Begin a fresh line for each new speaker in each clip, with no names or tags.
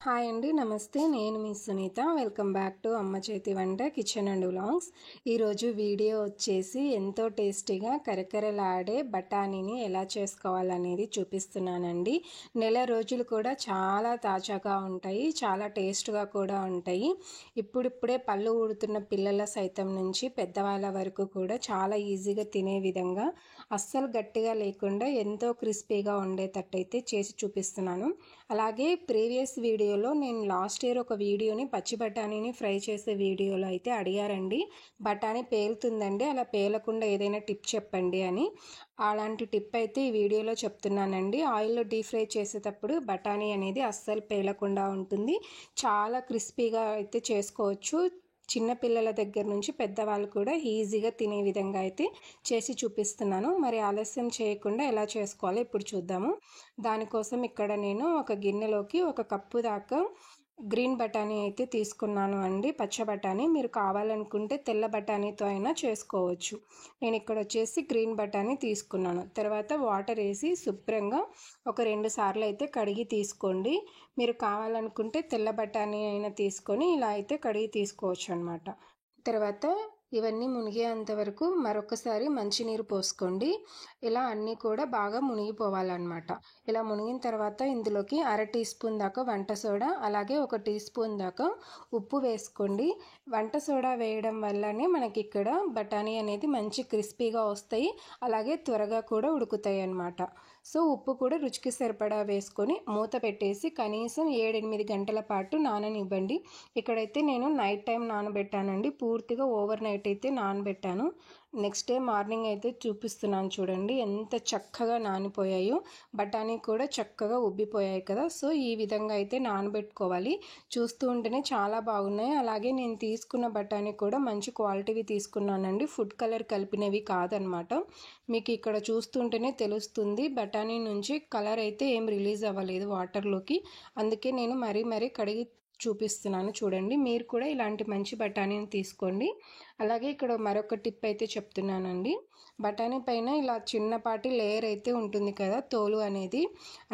Hi అండి, నమస్తే. నేను మీ సునీత. వెల్కమ్ బ్యాక్ టు అమ్మ చేతి వంట కిచెన్ అండ్ వ్లాగ్స్. ఈరోజు వీడియో వచ్చేసి ఎంతో టేస్టీగా కరకరలాడే బఠానీని ఎలా చేసుకోవాలనేది చూపిస్తున్నానండి. నెల రోజులు కూడా చాలా తాజాగా ఉంటాయి, చాలా టేస్ట్గా కూడా ఉంటాయి. ఇప్పుడిప్పుడే పళ్ళు ఊడుతున్న పిల్లల సైతం నుంచి పెద్దవాళ్ళ వరకు కూడా చాలా ఈజీగా తినే విధంగా, అస్సలు గట్టిగా లేకుండా ఎంతో క్రిస్పీగా ఉండేటట్టయితే చేసి చూపిస్తున్నాను. అలాగే ప్రీవియస్ వీడియోలో నేను లాస్ట్ ఇయర్ ఒక వీడియోని పచ్చి బఠానీని ఫ్రై చేసే వీడియోలో అయితే అడిగారండి, బఠానీ పేలుతుందండి, అలా పేలకుండా ఏదైనా టిప్ చెప్పండి అని. అలాంటి టిప్ అయితే ఈ వీడియోలో చెప్తున్నానండి. ఆయిల్లో డీప్ ఫ్రై చేసేటప్పుడు బఠానీ అనేది అస్సలు పేలకుండా ఉంటుంది, చాలా క్రిస్పీగా అయితే చేసుకోవచ్చు. చిన్నపిల్లల దగ్గర నుంచి పెద్దవాళ్ళు కూడా ఈజీగా తినే విధంగా అయితే చేసి చూపిస్తున్నాను. మరి ఆలస్యం చేయకుండా ఎలా చేసుకోవాలో ఇప్పుడు చూద్దాము. దానికోసం ఇక్కడ నేను ఒక గిన్నెలోకి 1 కప్పు దాకా గ్రీన్ బఠానీ అయితే తీసుకున్నాను అండి, పచ్చ బఠానీ. మీరు కావాలనుకుంటే తెల్ల బఠానీతో అయినా చేసుకోవచ్చు. నేను ఇక్కడ వచ్చేసి గ్రీన్ బఠానీ తీసుకున్నాను. తర్వాత వాటర్ వేసి శుభ్రంగా ఒక 2 సార్లు అయితే కడిగి తీసుకోండి. మీరు కావాలనుకుంటే తెల్ల బఠానీ అయినా తీసుకొని ఇలా అయితే కడిగి తీసుకోవచ్చు అన్నమాట. తర్వాత ఇవన్నీ మునిగేంత వరకు మరొకసారి మంచినీరు పోసుకోండి. ఇలా అన్నీ కూడా బాగా మునిగిపోవాలన్నమాట. ఇలా మునిగిన తర్వాత ఇందులోకి 1/2 టీ స్పూన్ దాకా వంట సోడా, అలాగే 1 టీ స్పూన్ దాకా ఉప్పు వేసుకోండి. వంట సోడా వేయడం వల్లనే మనకి ఇక్కడ బఠానీ అనేది మంచి క్రిస్పీగా వస్తాయి, అలాగే త్వరగా కూడా ఉడుకుతాయి అన్నమాట. సో ఉప్పు కూడా రుచికి సరిపడా వేసుకొని మూత పెట్టేసి కనీసం 7-8 గంటల పాటు నాననివ్వండి. ఇక్కడైతే నేను నైట్ టైం నానబెట్టానండి, పూర్తిగా ఓవర్ నైట్ అయితే నానబెట్టాను. నెక్స్ట్ డే మార్నింగ్ అయితే చూపిస్తున్నాను చూడండి ఎంత చక్కగా నానిపోయాయో. బఠానీ కూడా చక్కగా ఉబ్బిపోయాయి కదా. సో ఈ విధంగా అయితే నానబెట్టుకోవాలి. చూస్తూ ఉంటేనే చాలా బాగున్నాయి. అలాగే నేను తీసుకున్న బఠానీ కూడా మంచి క్వాలిటీవి తీసుకున్నానండి, ఫుడ్ కలర్ కలిపినవి కాదనమాట. మీకు ఇక్కడ చూస్తుంటేనే తెలుస్తుంది, బఠానీ నుంచి కలర్ అయితే ఏం రిలీజ్ అవ్వలేదు వాటర్లోకి. అందుకే నేను మరీ కడిగి చూపిస్తున్నాను చూడండి. మీరు కూడా ఇలాంటి మంచి బఠానీని తీసుకోండి. అలాగే ఇక్కడ మరొక టిప్ అయితే చెప్తున్నానండి. బఠానీ పైన ఇలా చిన్నపాటి లేయర్ అయితే ఉంటుంది కదా, తోలు అనేది.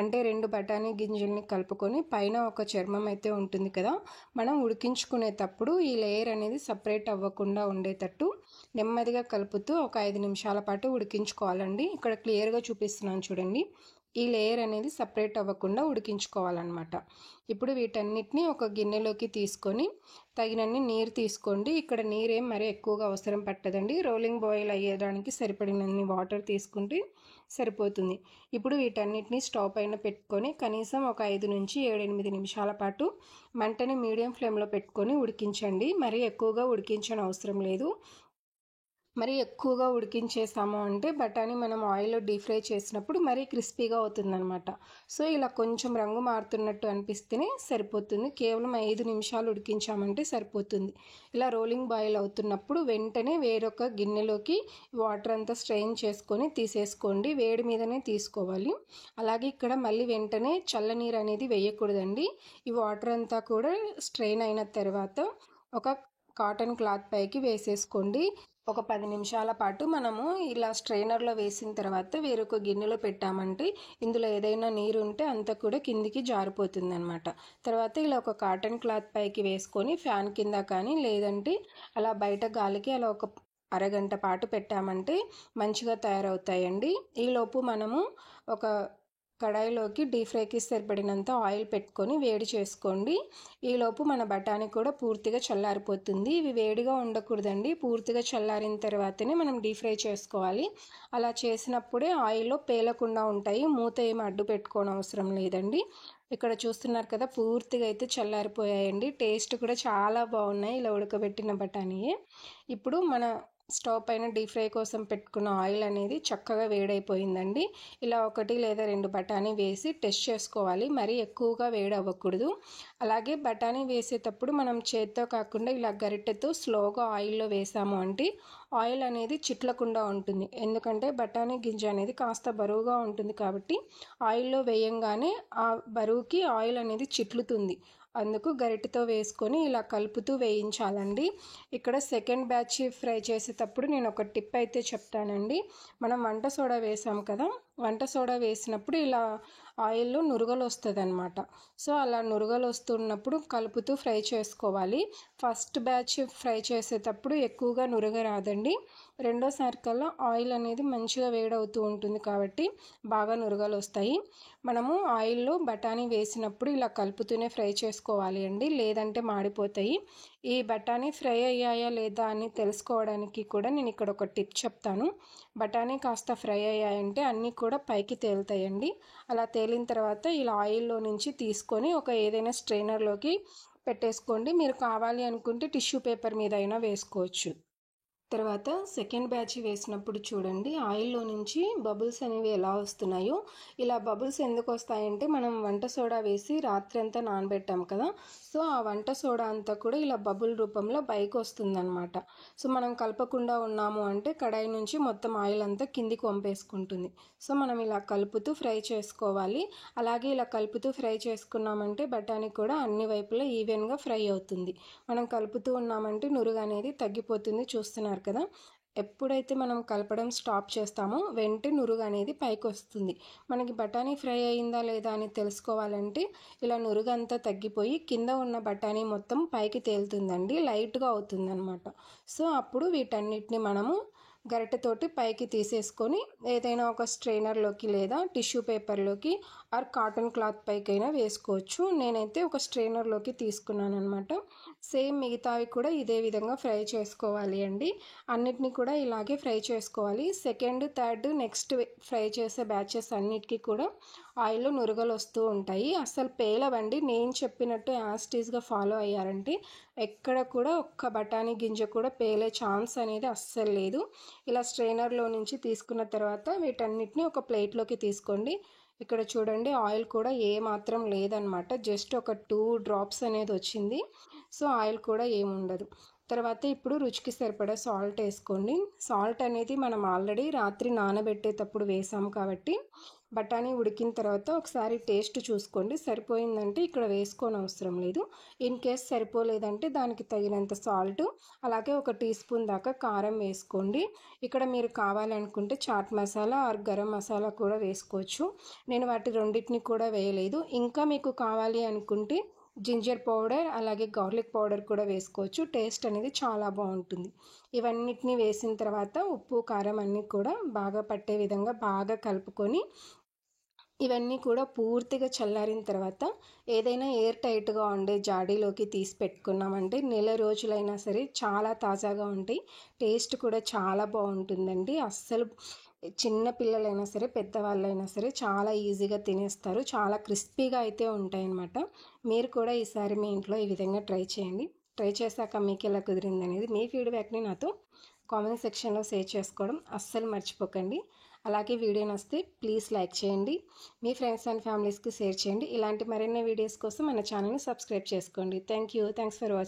అంటే 2 బఠానీ గింజల్ని కలుపుకొని పైన ఒక చర్మం అయితే ఉంటుంది కదా, మనం ఉడికించుకునేటప్పుడు ఈ లేయర్ అనేది సపరేట్ అవ్వకుండా ఉండేటట్టు నెమ్మదిగా కలుపుతూ ఒక 5 నిమిషాల పాటు ఉడికించుకోవాలండి. ఇక్కడ క్లియర్గా చూపిస్తున్నాను చూడండి. ఈ లేయర్ అనేది సపరేట్ అవ్వకుండా ఉడికించుకోవాలన్నమాట. ఇప్పుడు వీటన్నిటిని ఒక గిన్నెలోకి తీసుకొని తగినన్ని నీరు తీసుకోండి. ఇక్కడ నీరేం మరీ ఎక్కువగా అవసరం పట్టదండి, రోలింగ్ బాయిల్ అయ్యేదానికి సరిపడినన్ని వాటర్ తీసుకుంటే సరిపోతుంది. ఇప్పుడు వీటన్నిటిని స్టవ్ పైన పెట్టుకొని కనీసం ఒక 5-7-8 నిమిషాల పాటు మంటని మీడియం ఫ్లేమ్లో పెట్టుకొని ఉడికించండి. మరీ ఎక్కువగా ఉడికించని అవసరం లేదు. మరి ఎక్కువగా ఉడికించేసాము అంటే బఠానీ మనం ఆయిల్లో డీప్ ఫ్రై చేసినప్పుడు మరీ క్రిస్పీగా అవుతుందన్నమాట. సో ఇలా కొంచెం రంగు మారుతున్నట్టు అనిపిస్తేనే సరిపోతుంది. కేవలం 5 నిమిషాలు ఉడికించామంటే సరిపోతుంది. ఇలా రోలింగ్ బాయిల్ అవుతున్నప్పుడు వెంటనే వేరొక గిన్నెలోకి వాటర్ అంతా స్ట్రెయిన్ చేసుకొని తీసేసుకోండి. వేడి మీదనే తీసుకోవాలి. అలాగే ఇక్కడ మళ్ళీ వెంటనే చల్లనీరు అనేది వేయకూడదండి. ఈ వాటర్ అంతా కూడా స్ట్రెయిన్ అయిన తర్వాత ఒక కాటన్ క్లాత్ పైకి వేసేసుకోండి. ఒక 10 నిమిషాల పాటు మనము ఇలా స్ట్రైనర్లో వేసిన తర్వాత వేరొక గిన్నెలో పెట్టామంటే ఇందులో ఏదైనా నీరు ఉంటే అంతా కూడా కిందికి జారిపోతుంది అనమాట. తర్వాత ఇలా ఒక కాటన్ క్లాత్ పైకి వేసుకొని ఫ్యాన్ కింద కానీ లేదంటే అలా బయట గాలికి అలా ఒక అరగంట పాటు పెట్టామంటే మంచిగా తయారవుతాయండి. ఈలోపు మనము ఒక కడాయిలోకి డీప్ ఫ్రైకి సరిపడినంత ఆయిల్ పెట్టుకొని వేడి చేసుకోండి. ఈలోపు మన బఠానీ కూడా పూర్తిగా చల్లారిపోతుంది. ఇవి వేడిగా ఉండకూడదండి, పూర్తిగా చల్లారిన తర్వాతనే మనం డీప్ ఫ్రై చేసుకోవాలి. అలా చేసినప్పుడే ఆయిల్లో పేలకుండా ఉంటాయి, మూత ఏమి అడ్డు పెట్టుకోవడం అవసరం లేదండి. ఇక్కడ చూస్తున్నారు కదా, పూర్తిగా అయితే చల్లారిపోయాయండి. టేస్ట్ కూడా చాలా బాగున్నాయి ఇలా ఉడకబెట్టిన బఠానీయే. ఇప్పుడు మన స్టవ్ పైన డీప్ ఫ్రై కోసం పెట్టుకున్న ఆయిల్ అనేది చక్కగా వేడైపోయిందండి. ఇలా 1 లేదా 2 బఠానీ వేసి టెస్ట్ చేసుకోవాలి, మరీ ఎక్కువగా వేడి అవ్వకూడదు. అలాగే బఠానీ వేసేటప్పుడు మనం చేత్తో కాకుండా ఇలా గరిటెతో స్లోగా ఆయిల్లో వేసాము అంటే ఆయిల్ అనేది చిట్లకుండా ఉంటుంది. ఎందుకంటే బఠానీ గింజ అనేది కాస్త బరువుగా ఉంటుంది కాబట్టి ఆయిల్లో వేయంగానే ఆ బరువుకి ఆయిల్ అనేది చిట్లుతుంది. అందుకు గరిటెతో వేసుకొని ఇలా కలుపుతూ వేయించాలండి. ఇక్కడ సెకండ్ బ్యాచ్ ఫ్రై చేసేటప్పుడు నేను ఒక టిప్ అయితే చెప్తానండి. మనం వంట సోడా వేసాం కదా, వంట సోడా వేసినప్పుడు ఇలా ఆయిల్లో నురగలు వస్తుంది అనమాట. సో అలా నురగలు వస్తున్నప్పుడు కలుపుతూ ఫ్రై చేసుకోవాలి. ఫస్ట్ బ్యాచ్ ఫ్రై చేసేటప్పుడు ఎక్కువగా నురగ రాదండి. రెండోసారి కల్లా ఆయిల్ అనేది మంచిగా వేడవుతూ ఉంటుంది కాబట్టి బాగా నురగలు వస్తాయి. మనము ఆయిల్లో బఠానీ వేసినప్పుడు ఇలా కలుపుతూనే ఫ్రై చేసుకోవాలి అండి, లేదంటే మాడిపోతాయి. ఈ బఠానీ ఫ్రై అయ్యాయా లేదా అని తెలుసుకోవడానికి కూడా నేను ఇక్కడ ఒక టిప్ చెప్తాను. బఠానీ కాస్త ఫ్రై అయ్యాయంటే అన్నీ కూడా పైకి తేలుతాయండి. అలా తేలిన తర్వాత ఇలా ఆయిల్లో నుంచి తీసుకొని ఒక ఏదైనా స్ట్రైనర్లోకి పెట్టేసుకోండి. మీరు కావాలి అనుకుంటే టిష్యూ పేపర్ మీద అయినా వేసుకోవచ్చు. తర్వాత సెకండ్ బ్యాచ్ వేసినప్పుడు చూడండి ఆయిల్లో నుంచి బబుల్స్ అనేవి ఎలా వస్తున్నాయో. ఇలా బబుల్స్ ఎందుకు వస్తాయంటే మనం వంట సోడా వేసి రాత్రి అంతా నానబెట్టాం కదా, సో ఆ వంట సోడా అంతా కూడా ఇలా బబుల్ రూపంలో పైకి వస్తుందన్నమాట. సో మనం కలపకుండా ఉన్నాము అంటే కడాయి నుంచి మొత్తం ఆయిల్ అంతా కిందికి వంపేసుకుంటుంది. సో మనం ఇలా కలుపుతూ ఫ్రై చేసుకోవాలి. అలాగే ఇలా కలుపుతూ ఫ్రై చేసుకున్నామంటే బఠానీ కూడా అన్ని వైపులా ఈవెన్గా ఫ్రై అవుతుంది. మనం కలుపుతూ ఉన్నామంటే నురుగు అనేది తగ్గిపోతుంది. చూస్తున్నారు కదా, ఎప్పుడైతే మనం కలపడం స్టాప్ చేస్తామో వెంటనే నురుగు అనేది పైకి వస్తుంది. మనకి బఠానీ ఫ్రై అయిందా లేదా అని తెలుసుకోవాలంటే ఇలా నురుగు అంతా తగ్గిపోయి కింద ఉన్న బఠానీ మొత్తం పైకి తేలుతుందండి, లైట్గా అవుతుందన్నమాట. సో అప్పుడు వీటన్నిటిని మనము గరిటెతోటి పైకి తీసేసుకొని ఏదైనా ఒక స్ట్రైనర్లోకి లేదా టిష్యూ పేపర్లోకి ఆర్ కాటన్ క్లాత్ పైకైనా వేసుకోవచ్చు. నేనైతే ఒక స్ట్రైనర్లోకి తీసుకున్నాను అనమాట. సేమ్ మిగతావి కూడా ఇదే విధంగా ఫ్రై చేసుకోవాలి అండి. అన్నిటినీ కూడా ఇలాగే ఫ్రై చేసుకోవాలి. సెకండ్ థర్డ్ నెక్స్ట్ ఫ్రై చేసే బ్యాచెస్ అన్నిటికీ కూడా ఆయిల్లో నురగలు వస్తూ ఉంటాయి. అస్సలు పేలవండి. నేను చెప్పినట్టు యాస్టీస్గా ఫాలో అయ్యారంటే ఎక్కడ కూడా ఒక్క బఠానీ గింజ కూడా పేలే ఛాన్స్ అనేది అస్సలు లేదు. ఇలా స్ట్రైనర్లో నుంచి తీసుకున్న తర్వాత వీటన్నిటిని ఒక ప్లేట్లోకి తీసుకోండి. ఇక్కడ చూడండి ఆయిల్ కూడా ఏ మాత్రం లేదనమాట, జస్ట్ ఒక 2 డ్రాప్స్ అనేది వచ్చింది. సో ఆయిల్ కూడా ఏముండదు. తర్వాత ఇప్పుడు రుచికి సరిపడా సాల్ట్ వేసుకోండి. సాల్ట్ అనేది మనం ఆల్రెడీ రాత్రి నానబెట్టేటప్పుడు వేసాం కాబట్టి బఠానీ ఉడికిన తర్వాత ఒకసారి టేస్ట్ చూసుకోండి. సరిపోయిందంటే ఇక్కడ వేసుకోని అవసరం లేదు. ఇన్ కేస్ సరిపోలేదంటే దానికి తగినంత సాల్ట్, అలాగే ఒక టీ స్పూన్ దాకా కారం వేసుకోండి. ఇక్కడ మీరు కావాలనుకుంటే చాట్ మసాలా ఆర్ గరం మసాలా కూడా వేసుకోవచ్చు. నేను వాటి రెండింటిని కూడా వేయలేదు. ఇంకా మీకు కావాలి అనుకుంటే జింజర్ పౌడర్ అలాగే గార్లిక్ పౌడర్ కూడా వేసుకోవచ్చు. టేస్ట్ అనేది చాలా బాగుంటుంది. ఇవన్నిటిని వేసిన తర్వాత ఉప్పు కారం అన్నీ కూడా బాగా పట్టే విధంగా బాగా కలుపుకొని ఇవన్నీ కూడా పూర్తిగా చల్లారిన తర్వాత ఏదైనా ఎయిర్ టైట్గా ఉండే జాడీలోకి తీసి పెట్టుకున్నామంటే నెల రోజులైనా సరే చాలా తాజాగా ఉంటాయి. టేస్ట్ కూడా చాలా బాగుంటుందండి. అస్సలు చిన్న పిల్లలైనా సరే పెద్దవాళ్ళైనా సరే చాలా ఈజీగా తినేస్తారు. చాలా క్రిస్పీగా అయితే ఉంటాయన్నమాట. మీరు కూడా ఈసారి మీ ఇంట్లో ఈ విధంగా ట్రై చేయండి. ట్రై చేశాక మీకు ఎలా కుదిరింది అనేది మీ ఫీడ్బ్యాక్ని నాతో కామెంట్ సెక్షన్లో షేర్ చేసుకోవడం అస్సలు మర్చిపోకండి. అలాగే వీడియో నచ్చితే ప్లీజ్ లైక్ చేయండి. మీ ఫ్రెండ్స్ అండ్ ఫ్యామిలీస్కి షేర్ చేయండి. ఇలాంటి మరిన్ని వీడియోస్ కోసం మన ఛానల్ని సబ్స్క్రైబ్ చేసుకోండి. Thanks for watching.